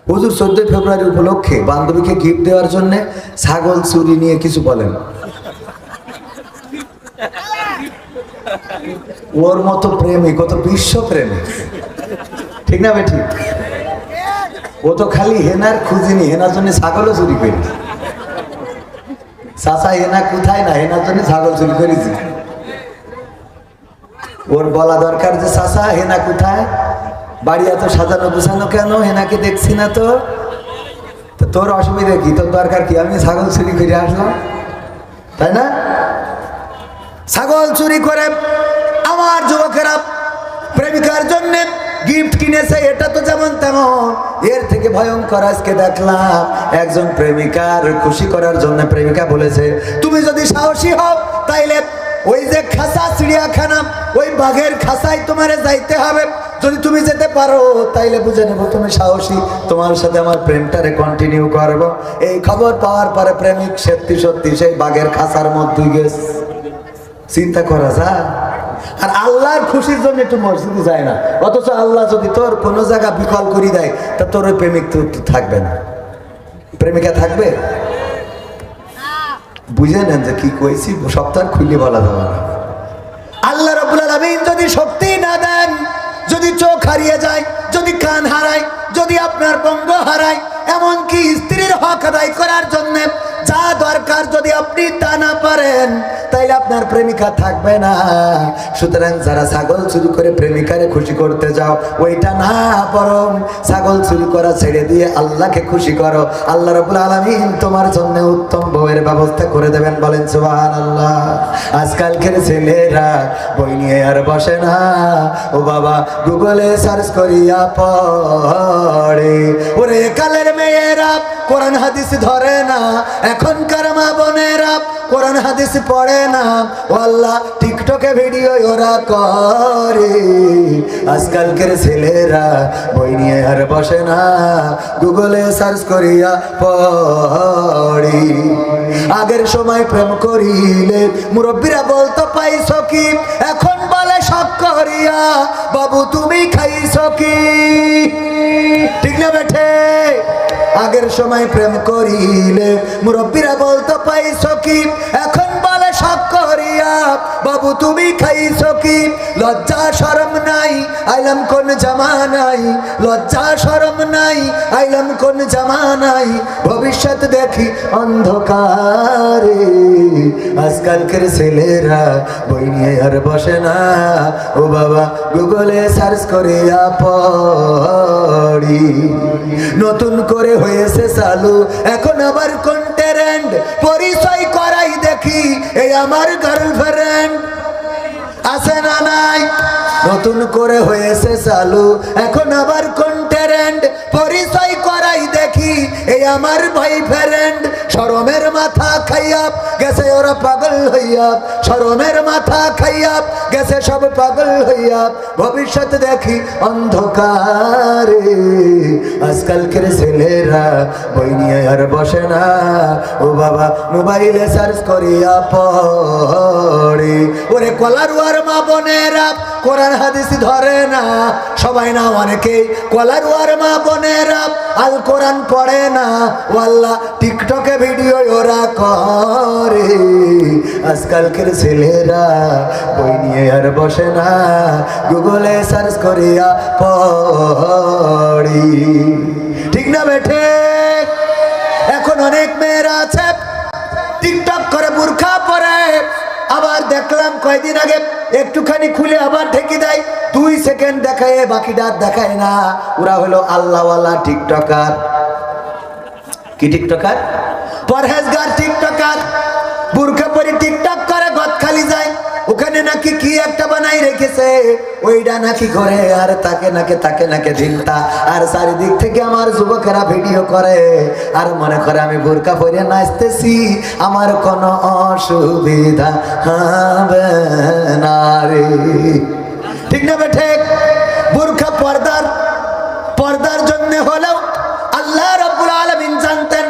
হুজুর 14 ফেব্রুয়ারি উপলক্ষে বান্ধবীকে গিফট দেওয়ার জন্য ছাগল চুরি নিয়ে কিছু বলেন। ওর মতো প্রেমিক, ও তো বিশ্ব প্রেমিক, ঠিক না বেঠি? ও তো খালি হেনার খুঁজিনি, হেনার জন্য ছাগলও চুরি করেছি। চাচা হেনা কোথায় না, হেনার জন্য ছাগল চুরি করেছি। ওর বলা দরকার যে চাচা হেনা কোথায়, বাড়ি এত সাজানো গুছানো কেন, হেনাকে দেখছি না তো। তোর অসুবিধা কি, তোর দরকার কি? আমি ছাগল চুরি করে আসলাম, তাই না? ছাগল চুরি করে আমার যুবকেরা প্রেমিকার জন্য গিফট কিনেছে, এটা তো যেমন তেমন। এর থেকে ভয়ঙ্কর আজকে দেখলাম একজন প্রেমিকার খুশি করার জন্য প্রেমিকা বলেছে, তুমি যদি সাহসী হও তাইলে ওই যে খাসা চিড়িয়াখানা, ওই বাঘের খাসায় তোমারে যাইতে হবে। যদি তুমি যেতে পারো তাইলে বুঝে নেবো তুমি সাহসী, তোমার সাথে আমার প্রেমটারে কন্টিনিউ করবো। এই খবর পাওয়ার পরে প্রেমিক সত্যি সত্যি সেই বাঘের খাসার মধ্যে গেছে। চিন্তা করা যায়? আর আল্লাহর খুশির জন্য একটু মসজিদে যায় না, অথচ আল্লাহ যদি তোর কোনো জায়গা বিকল করে দেয় তা তোর ওই প্রেমিক তো থাকবে না, প্রেমিকা থাকবে? বুঝে নেন যে কি কইছি, সপ্তাহ খুলে বলা যাবে না। আল্লাহ রাব্বুল আলামিন যদি শক্তি না দেন, যদি চোখ হারিয়ে যায়, যদি কান হারায়, যদি আপনার বঙ্গ হারায়, এমনকি স্ত্রীর হক আদায় করার জন্য যা দরকার যদি আপনি তা না পারেন, তাইলে আপনার প্রেমিকা থাকবে না। সুতরাং যারা ছাগল চুরি করে প্রেমিকারে খুশি করতে যাও, ওইটা না, বরং ছাগল চুরি করা ছেড়ে দিয়ে আল্লাহকে খুশি করো। আল্লাহ রাব্বুল আলামিন তোমার জন্য উত্তম বউয়ের ব্যবস্থা করে দেবেন, বলেন সুবহানাল্লাহ। আজকালকের ছেলেরা বই নিয়ে আর বসে না, ও বাবা গুগলে সার্চ করিয়া পড়ে। ওরে কালের মেয়েরা কোরআন হাদিস ধরে না, এখনকার মা বোনেরা কোরআন হাদিস পড়ে না, ও আল্লাহ টিকটকে ভিডিও ওরা করে। আজকালকের ছেলেরা বই নিয়ে আর বসে না, গুগলে সার্চ করিয়া পড়ি। আগের সময় প্রেম করিলে মুরব্বীরা বলতো পাইছো কি, এখন বলে শখ করিয়া বাবু তুমি খাইছো কি, ঠিক না বেঠে? আগের সময় প্রেম করিলে মুরব্বীরা বলতো পাইছো কি, এখন বলে শখ করিয়া বাবু তুমি খাইছো কি। লজ্জা শরম নাই, আইলাম কোন জামানাই, লজ্জা শরম নাই, আইলাম কোন জামানাই, ভবিষ্যৎ দেখি অন্ধকারে। আজকালকের ছেলেরা বই নিয়ে আর বসে না, ও বাবা গুগলে সার্চ করিয়া পড়ি। নতুন করে হয়েছে চালু এখন আবার কোন ট্রেন্ড, পরিচয় করাই দেখি এই আমার গার্লফ্রেন্ড, আছে না নাই? নতুন করে হয়েছে চালু এখন আবার কোন ট্রেন্ড, পরিচয় করাই দেখি এই আমার বয়ফ্রেন্ড। শরমের মাথা খাইয়া গেছে ওরা পাগল হইয়া, শরমের মাথা খাইয়া গেছে সব পাগল হইয়া, ভবিষ্যৎ দেখি অন্ধকারে। আজকালকের ছেলেরা বই নিয়ে আর বসে না, ও বাবা মোবাইলে সার্চ করিয়া পড়ে। ওরে কলারুয়ার মা বোনেরা কোরআন হাদিস ধরে না, সবাই না অনেকেই কলারুয়ার মা বোনেরা আল কোরআন পড়ে না, ও আল্লাহ টিকটকে ভিডিও ওরা করে। আজকালকের ছেলেরা বই নিয়ে আর বসে না, গুগলে সার্চ করিয়া পড়ি, ঠিক না বেঠে? এখন অনেক মেয়েরা আছে টিকটক করে বুরখা পরে, আবার দেখলাম কয়দিন আগে একটুখানি খুলে আবার ঢেকে দেয়, 2 সেকেন্ড দেখায়, বাকিটা দেখায় না। ওরা হলো আল্লাহওয়ালা টিকটকার। কি টিকটকার? পরহেজগার টিকটকার। বুরখা পরে টিকটক করে গদ খালি যায়, ওখানে নাকি কি একটা বানাই রেখেছে, ওইটা নাকি করে আর তাকে নাকে ঝিলতা। আর চারিদিক থেকে আমার যুবকেরা ভিডিও করে আর মনে করে আমি বোরকা পরে নাচতেছি, আমার কোনো অসুবিধা হবে না রে, ঠিক না বেঠে? বোরকা পর্দার জন্য হলেও আল্লাহ রাব্বুল আলামিন জানতেন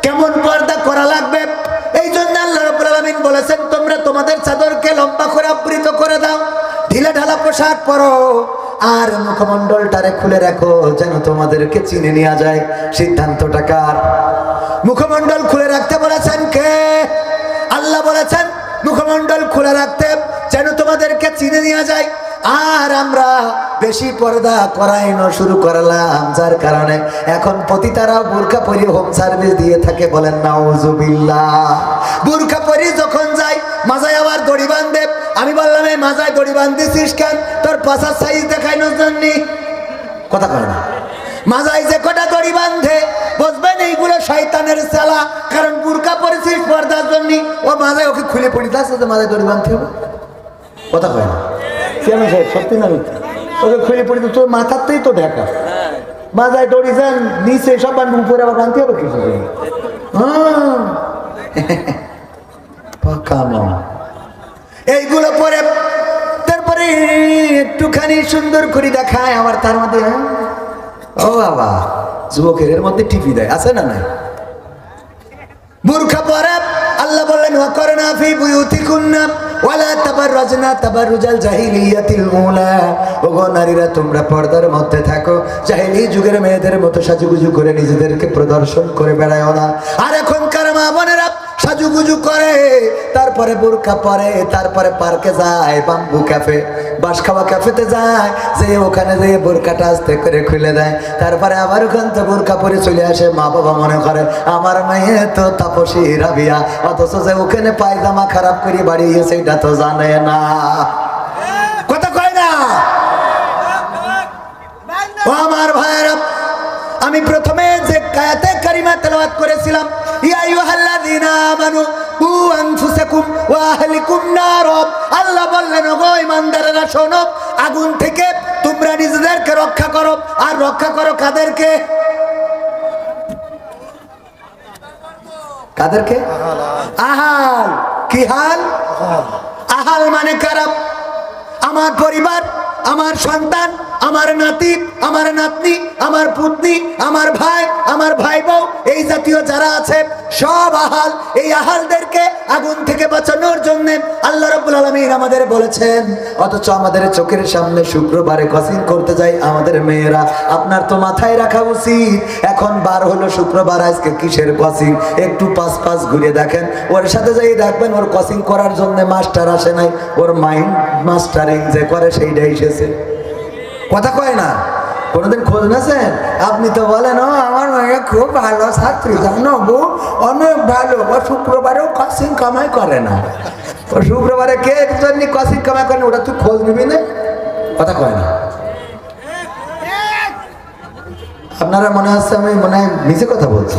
কেমন পর্দা করা লাগবে। এই জন্য আল্লাহ রাব্বুল আলামিন বলেছেন তোমরা তোমাদের চাদরকে লম্বা করে আবৃত করে দাও, ঢিলা ঢালা পোশাক পরো, আর মুখমণ্ডলটারে খুলে রাখো যেন তোমাদেরকে চিনে নেওয়া যায়। সিদ্ধান্তটা কার? মুখমণ্ডল খুলে রাখতে বলেছেন কে? আল্লাহ বলেছেন মুখমণ্ডল খুলে রাখতে যেন তোমাদেরকে চিনে নেওয়া যায়। আর আমরা বেশি পর্দা করাইনো শুরু করলাম, যার কারণে এখন পতিতারা বোরকা পরি হোম সার্ভিস দিয়ে থাকে। বলেন নাউজুবিল্লাহ। বোরকা পরি যখন যায় মাজায় আবার দড়ি বাঁধে। আমি বললাম এই মাজায় দড়ি বাঁধতেছিস কেন? তোর পাশার সাইজ দেখাইনোর জন্য। কথা কয় না। মাজায় যে কটা দড়ি বাঁধে বুঝবেন এইগুলো শয়তানের চালা। কারণ বোরকা পরেছিস পর্দার জন্য, ও মাজায় ওকে খুলে পড়িতে আসছে যে মাজায় দড়ি বাঁধতে হবে। কথা কয় না। সত্যি না মিথ্যা? ওকে খুলে পড়িতে তোর মাথাতেই তো ঢাকা, মাজায় দড়ি যান নিচে সব বান্ধব, উপরে আবার বাঁধতে হবে কিছু। এইগুলো পরে তারপরে একটুখানি সুন্দর করে দেখায় আমার, তার মধ্যে ও বাবা যুবকের এর মধ্যে টিপি দেয়, আছে না নাই? বোরকা পরে আল্লাহ বললেন ওয়াকরনা ফি বুয়ুতিকুন্না ওয়ালা তাবাররাজনা তাবাররুজাল জাহিলিয়াতিল উলা। ওগো নারীরা তোমরা পর্দার মধ্যে থাকো, জাহিলি যুগের মেয়েদের মতো সাজুগুজু করে নিজেদেরকে প্রদর্শন করে বেড়ায়ও না। আর এখনকার মা বোনেরা সাজুগুজু করে, তারপরে বোরকা পরে, তারপরে পার্কে যায়, বাম্বু ক্যাফে, বাঁশ খাওয়া ক্যাফেতে যায়, যে ওখানে যে বোরকাটা আস্তে করে খুলে দেয়। তারপরে আবার ওখান থেকে বোরকা পরে চলে আসে। মা বাবা মনে করে আমার মেয়ে তো তাপসী রাবিয়া, অথচ যে ওখানে পায়জামা খারাপ করে বাড়িয়েছে এটা তো জানে না। কথা কয় না? ও আমার ভাইয়েরা, আমি প্রথমে যে আয়াতে কারিমা তেলাওয়াত করেছিলাম, ইয়া আইয়ুহাল্লাযীনা আমানু কু আনফুসাকুম ওয়া আহলিকুম নার, আল্লাহ বললেন ওগো ঈমানদারেরা শোনো, আগুন থেকে তোমরা নিজেদেরকে রক্ষা করো। আর রক্ষা করো কাদেরকে? কাদেরকে? আহাল। কি হাল? আহাল মানে কারা? আমার পরিবার, আমার সন্তান, আমার নাতি, আমার নাতনি, আমার পুতনি, আমার ভাই, আমার ভাই বউ, এই জাতীয় যারা আছে সব আহাল। এই আহালদেরকে আগুন থেকে বাঁচানোর জন্য আল্লাহ রাব্বুল আলামিন আমাদের বলেছেন। অথচ আমাদের চোখের সামনে শুক্রবারে ক্রসিং করতে যাই আমাদের মেয়েরা। আপনার তো মাথায় রাখা উচিত, এখন বার হলো শুক্রবার, আজকে কিসের ক্রসিং? একটু পাশ ঘুরে দেখেন, ওর সাথে যাই দেখবেন ওর ক্রসিং করার জন্য মাস্টার আসে নাই, ওর মাইন্ড মাস্টারিং যে করে সেইটাই এসেছে। কথা কয় না? কোনোদিন খোঁজ নেছেন? আপনি তো বলেন ও আমার মেয়ে খুব ভালো ছাত্রী, জানো বউ অনেক ভালো, ও শুক্রবারেও ক্রসিং কামাই করে না। ও শুক্রবারে কে জন্য ক্রসিং কামাই করে না ওটা তুই খোঁজ নিবি না? কথা কয় না। আপনারা মনে হচ্ছে আমি মনে হয় মিছে কথা বলছি।